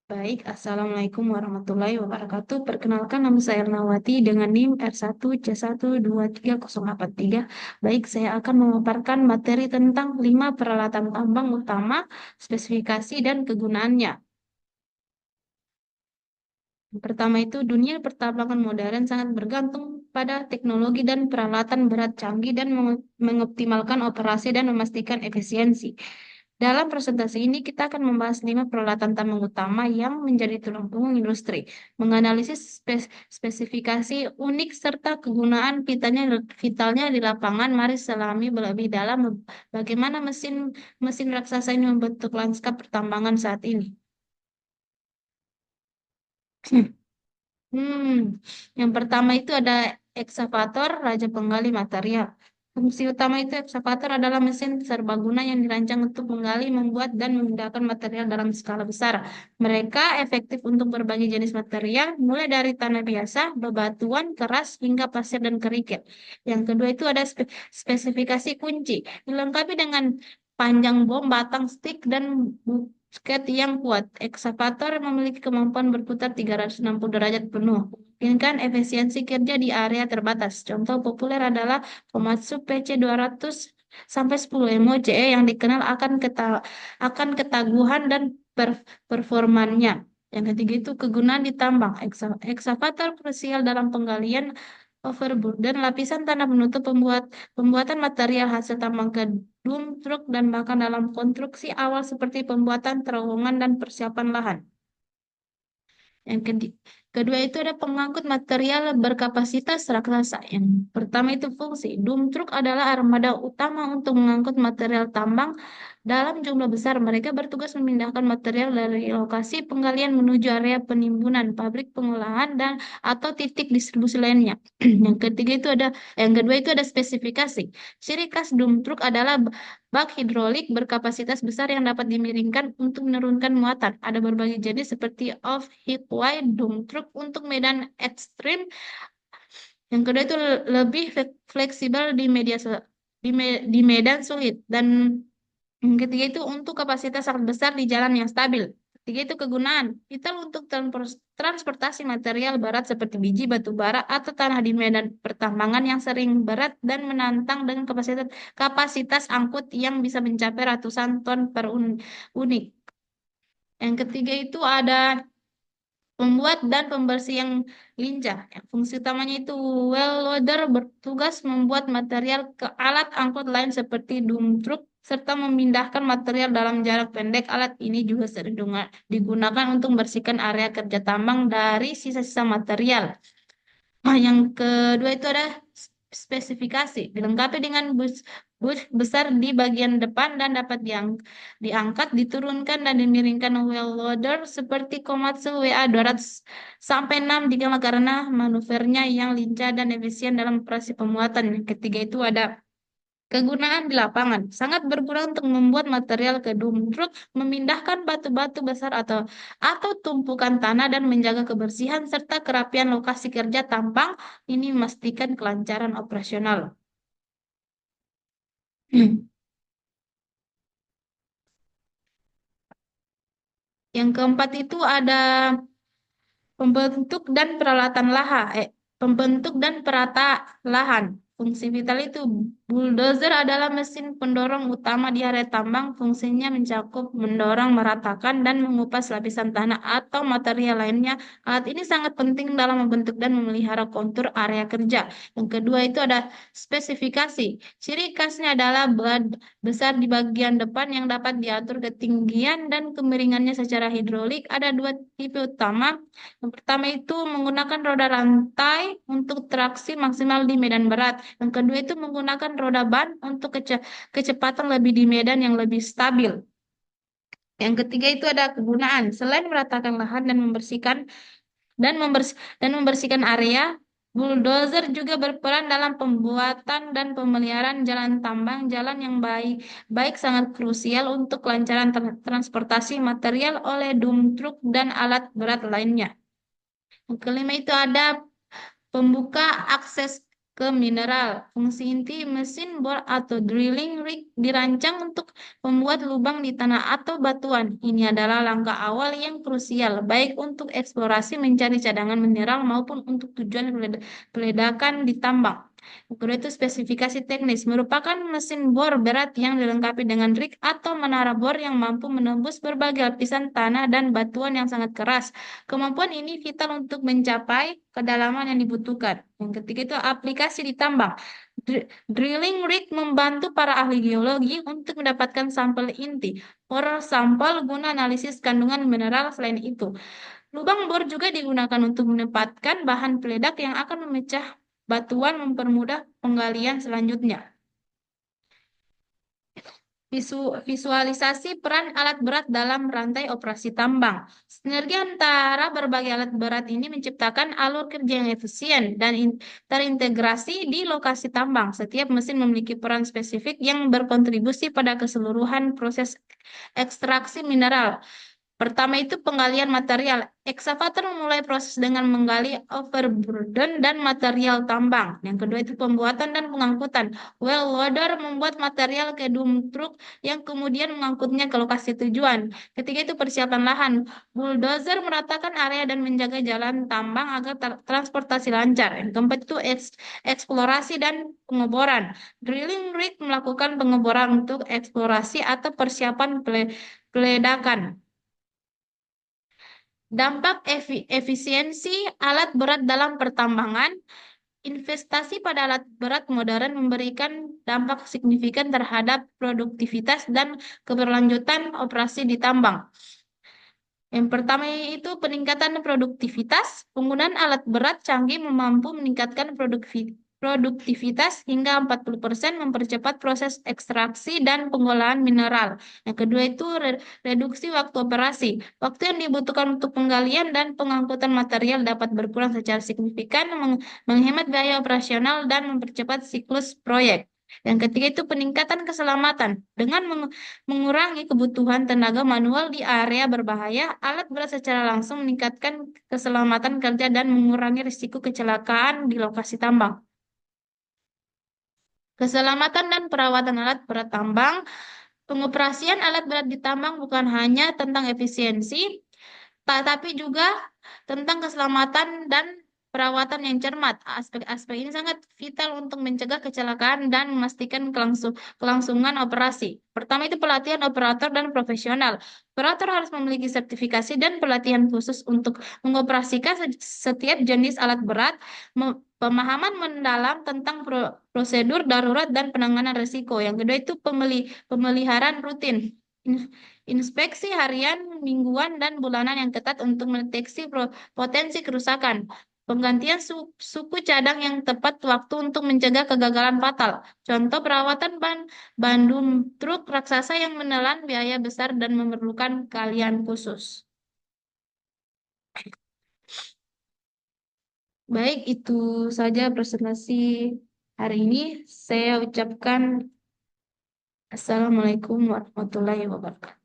Baik, Assalamualaikum warahmatullahi wabarakatuh. Perkenalkan nama saya Ernawati dengan NIM R1C1230843. Baik, saya akan memaparkan materi tentang 5 peralatan tambang utama, spesifikasi dan kegunaannya. Yang pertama itu, dunia pertambangan modern sangat bergantung pada teknologi dan peralatan berat canggih dan mengoptimalkan operasi dan memastikan efisiensi. Dalam presentasi ini kita akan membahas 5 peralatan tambang utama yang menjadi tulang punggung industri, menganalisis spesifikasi unik serta kegunaan vitalnya di lapangan. Mari selami lebih dalam bagaimana mesin mesin raksasa ini membentuk lanskap pertambangan saat ini. Hmm, yang pertama itu ada eksavator, raja penggali material. Fungsi utama itu eksavator adalah mesin serbaguna yang dirancang untuk menggali, membuat, dan memindahkan material dalam skala besar. Mereka efektif untuk berbagai jenis material, mulai dari tanah biasa, bebatuan, keras, hingga pasir dan kerikil. Yang kedua itu ada spesifikasi kunci, dilengkapi dengan panjang bom, batang stik, dan buket yang kuat. Eksavator memiliki kemampuan berputar 360 derajat penuh, memungkinkan efisiensi kerja di area terbatas. Contoh populer adalah Komatsu PC 200 sampai 10 MOCE yang dikenal akan ketaguhan dan performanya. Yang ketiga itu kegunaan di tambang. Eksavator krusial dalam penggalian overburden, lapisan tanah penutup pembuatan material hasil tambang ke dump truk dan bahkan dalam konstruksi awal seperti pembuatan terowongan dan persiapan lahan. Yang kedua itu ada pengangkut material berkapasitas raksasa. Yang pertama itu fungsi. Dump truck adalah armada utama untuk mengangkut material tambang dalam jumlah besar. Mereka bertugas memindahkan material dari lokasi penggalian menuju area penimbunan, pabrik pengolahan dan atau titik distribusi lainnya. Yang kedua itu ada spesifikasi. Ciri khas dump truck adalah bak hidrolik berkapasitas besar yang dapat dimiringkan untuk menurunkan muatan. Ada berbagai jenis seperti off-heat wide, dump truck untuk medan ekstrim. Yang kedua itu lebih fleksibel di medan sulit. Dan yang ketiga itu untuk kapasitas sangat besar di jalan yang stabil. Ketiga itu kegunaan. Vital untuk transportasi material berat seperti biji batu bara atau tanah di medan pertambangan yang sering berat dan menantang dengan kapasitas angkut yang bisa mencapai ratusan ton per unit. Yang ketiga itu ada pembuat dan pembersih yang lincah. Fungsi utamanya itu well loader bertugas membuat material ke alat angkut lain seperti dump truck serta memindahkan material dalam jarak pendek. Alat ini juga sering digunakan untuk membersihkan area kerja tambang dari sisa-sisa material. Nah, yang kedua itu ada spesifikasi, dilengkapi dengan bus besar di bagian depan dan dapat diangkat, diturunkan, dan dimiringkan wheel loader seperti Komatsu WA 200 sampai 6 dikenal karena manuvernya yang lincah dan efisien dalam operasi pemuatan. Yang ketiga itu ada kegunaan di lapangan. Sangat berguna untuk membuat material ke dump truck, memindahkan batu-batu besar atau tumpukan tanah dan menjaga kebersihan serta kerapian lokasi kerja tambang. Ini memastikan kelancaran operasional. Yang keempat itu ada Pembentuk dan peralatan pembentuk dan perata lahan. Fungsi vital itu bulldozer adalah mesin pendorong utama di area tambang. Fungsinya mencakup mendorong, meratakan, dan mengupas lapisan tanah atau material lainnya. Alat ini sangat penting dalam membentuk dan memelihara kontur area kerja. Yang kedua itu ada spesifikasi. Ciri khasnya adalah besar di bagian depan yang dapat diatur ketinggian dan kemiringannya secara hidrolik. Ada dua tipe utama. Yang pertama itu menggunakan roda rantai untuk traksi maksimal di medan berat. Yang kedua itu menggunakan roda ban untuk kecepatan lebih di medan yang lebih stabil. Yang ketiga itu ada kegunaan. Selain meratakan lahan dan membersihkan area, bulldozer juga berperan dalam pembuatan dan pemeliharaan jalan tambang. Jalan yang baik sangat krusial untuk kelancaran transportasi material oleh dump truck dan alat berat lainnya. Yang kelima itu ada pembuka akses ke mineral. Fungsi inti mesin bor atau drilling rig dirancang untuk membuat lubang di tanah atau batuan. Ini adalah langkah awal yang krusial, baik untuk eksplorasi mencari cadangan mineral maupun untuk tujuan peledakan di tambang. Kedua itu spesifikasi teknis, merupakan mesin bor berat yang dilengkapi dengan rig atau menara bor yang mampu menembus berbagai lapisan tanah dan batuan yang sangat keras. Kemampuan ini vital untuk mencapai kedalaman yang dibutuhkan. Yang ketiga itu aplikasi di tambang. Drilling rig membantu para ahli geologi untuk mendapatkan sampel inti, core sampel guna analisis kandungan mineral. Selain itu, lubang bor juga digunakan untuk menempatkan bahan peledak yang akan memecah batuan, mempermudah penggalian selanjutnya. Visualisasi peran alat berat dalam rantai operasi tambang. Sinergi antara berbagai alat berat ini menciptakan alur kerja yang efisien dan terintegrasi di lokasi tambang. Setiap mesin memiliki peran spesifik yang berkontribusi pada keseluruhan proses ekstraksi mineral. Pertama itu penggalian material. Ekskavator memulai proses dengan menggali overburden dan material tambang. Yang kedua itu pembuatan dan pengangkutan. Well loader membuat material ke dump truk yang kemudian mengangkutnya ke lokasi tujuan. Ketiga itu persiapan lahan. Bulldozer meratakan area dan menjaga jalan tambang agar transportasi lancar. Yang keempat itu eksplorasi dan pengeboran. Drilling rig melakukan pengeboran untuk eksplorasi atau persiapan peledakan. Dampak efisiensi alat berat dalam pertambangan. Investasi pada alat berat modern memberikan dampak signifikan terhadap produktivitas dan keberlanjutan operasi di tambang. Yang pertama itu peningkatan produktivitas. Penggunaan alat berat canggih mampu meningkatkan produktivitas hingga 40%, mempercepat proses ekstraksi dan pengolahan mineral. Yang kedua itu reduksi waktu operasi. Waktu yang dibutuhkan untuk penggalian dan pengangkutan material dapat berkurang secara signifikan, menghemat biaya operasional dan mempercepat siklus proyek. Yang ketiga itu peningkatan keselamatan. Dengan mengurangi kebutuhan tenaga manual di area berbahaya, alat berat secara langsung meningkatkan keselamatan kerja dan mengurangi risiko kecelakaan di lokasi tambang. Keselamatan dan perawatan alat berat tambang. Pengoperasian alat berat di tambang bukan hanya tentang efisiensi, tetapi juga tentang keselamatan dan perawatan yang cermat. Aspek-aspek ini sangat vital untuk mencegah kecelakaan dan memastikan kelangsungan operasi. Pertama itu pelatihan operator dan profesional. Operator harus memiliki sertifikasi dan pelatihan khusus untuk mengoperasikan setiap jenis alat berat, pemahaman mendalam tentang prosedur darurat dan penanganan risiko. Yang kedua itu pemeliharaan rutin. Inspeksi harian, mingguan, dan bulanan yang ketat untuk mendeteksi potensi kerusakan. Penggantian suku cadang yang tepat waktu untuk mencegah kegagalan fatal. Contoh perawatan bandum truk raksasa yang menelan biaya besar dan memerlukan keahlian khusus. Baik, itu saja presentasi hari ini. Saya ucapkan Assalamualaikum warahmatullahi wabarakatuh.